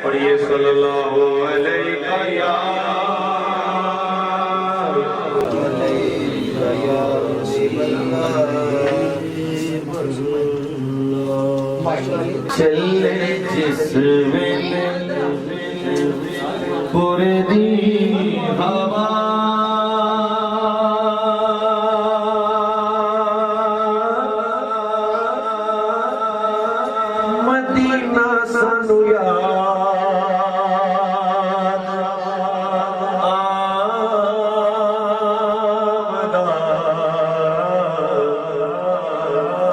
पढ़िए सल्लल्लाहु अलैहि चले जिस वेले पूरे दी हवा मदीना सानू याद आमदा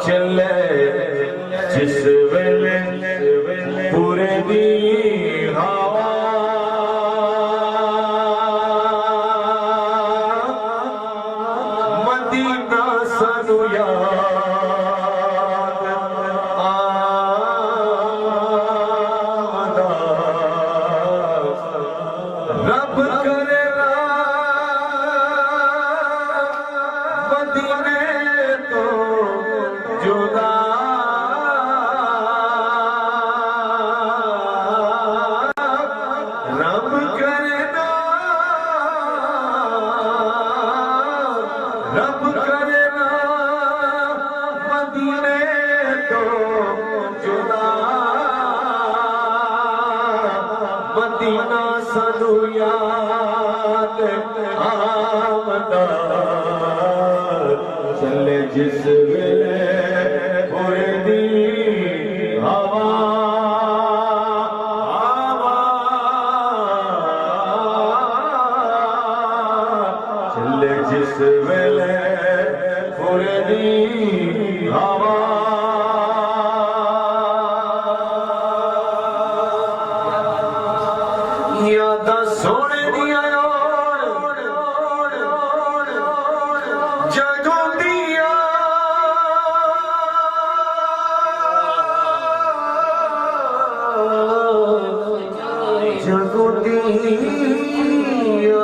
चले जिस वेले पूरे दी हवा मदीना सानू याद आमदा रब करेगा मदीने तो जुदा रब करेगा मदीने तो जुदा मदीना सानू याद आमदा चले जिस वेले पूरे दी हवा चले जिस वेले पूरे दी हवा यादा सोने दिया जगों दिया जगों दिया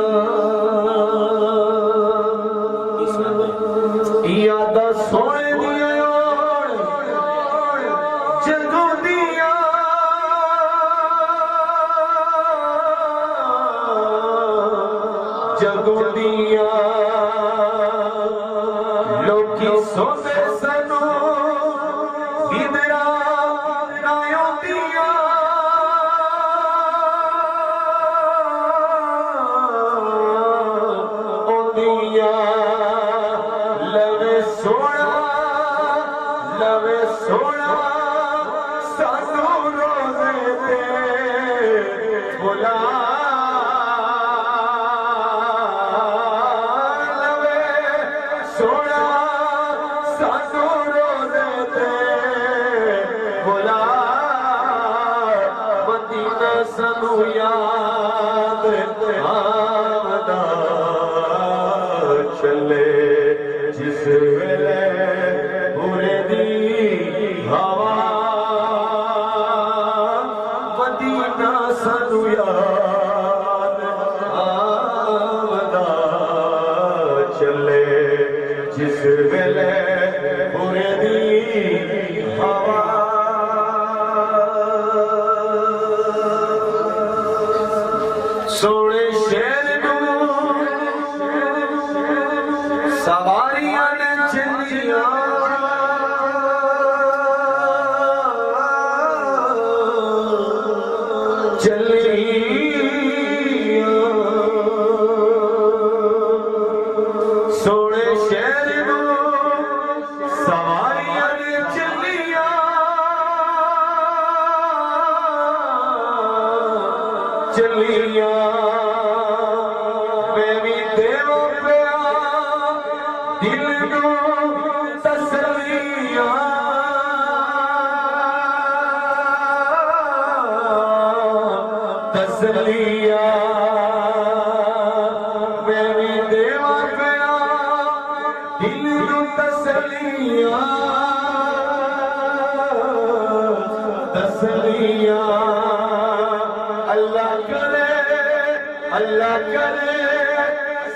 यादा सोने दिया जगों दिया जगों दिया लोकी सोते सनू इधरा नायों दिया ओ दिया लवे सोना सानू रोज़े ते बुला सोना सानू रोज़े ते बुला मदीना सानू याद आमदा चले जिस वेले पूरे दी हवा मदीना सानू याद आमदा चले जिस वेले पूरे दी हवा सोने शहर नू सवारियां ने चलिया सोने शहर नू सवारियां ने चलिया चलिया मैं भी देवो पिया दिल नू तसलिया तसलिया मैं भी देवा पिया दिल नू तसलिया तसलिया अल्लाह करे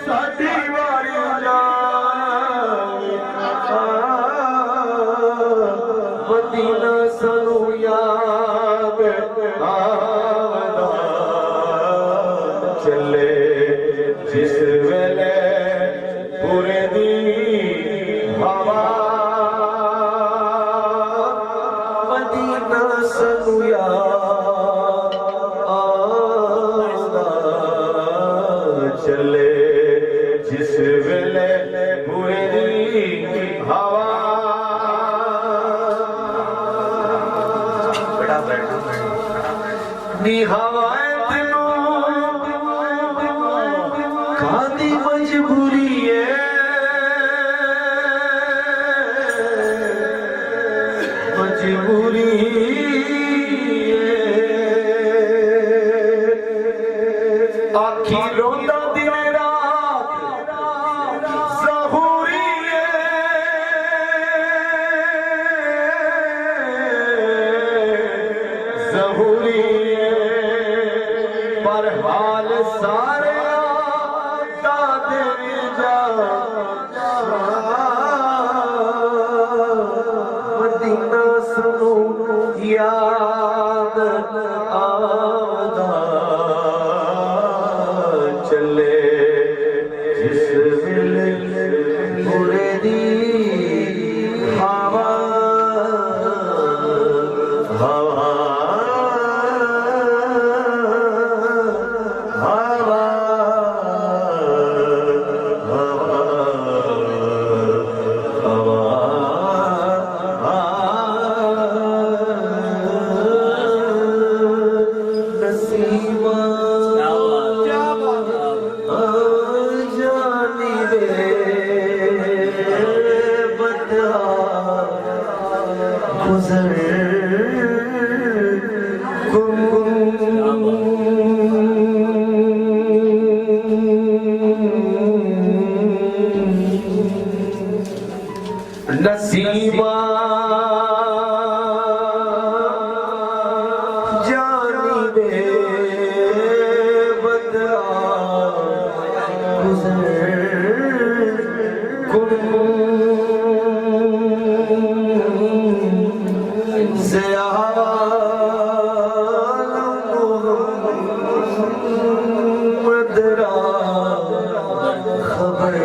साडी वारी जाए मदीना सानू याद आवे निहायत नो खादी मजबूरी है मजबूरी आखी रोंदा दिन रात ज़हूरी ज़हूरी पर हाल सारे मदीना सुनो याद आदा चले जिस वेले उड़े दी हवा हवा हवा नसीमा जानी बे बदा गुज़र कुन से मदरा खबर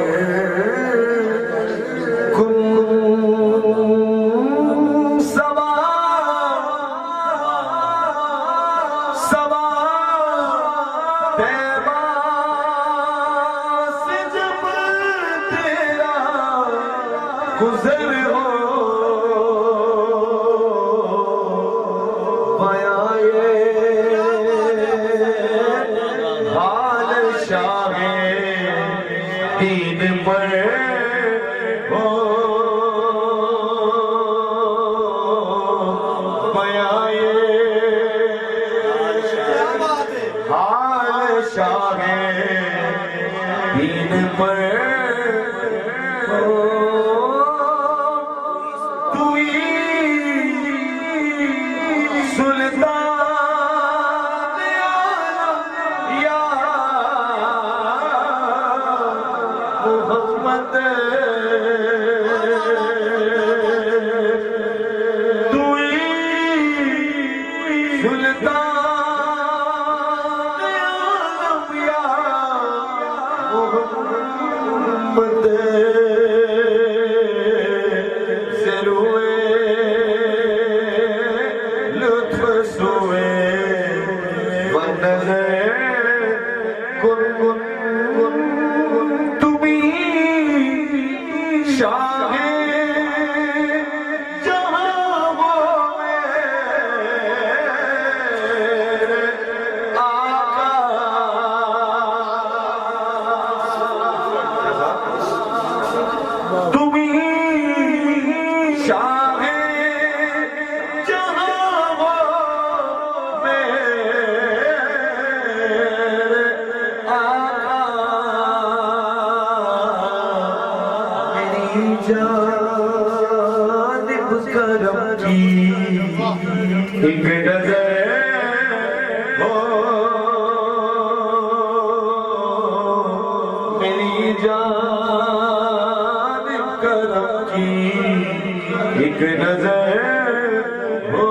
गुज़र हो बयाए हाल शाहे दीन पर हो बयाए हाल शाहे दीन पर मोहम्मद तुई सुल्तान आलम या मोहम्मद ज़रूए लुत्फ सोए वनज़र कुन कुन शाहे जहां वो मेरे आका तुम्ही शाहे जहां वो मेरे आका जानिब करम की एक नज़र हो मेरी जानिब करम की एक नज़र हो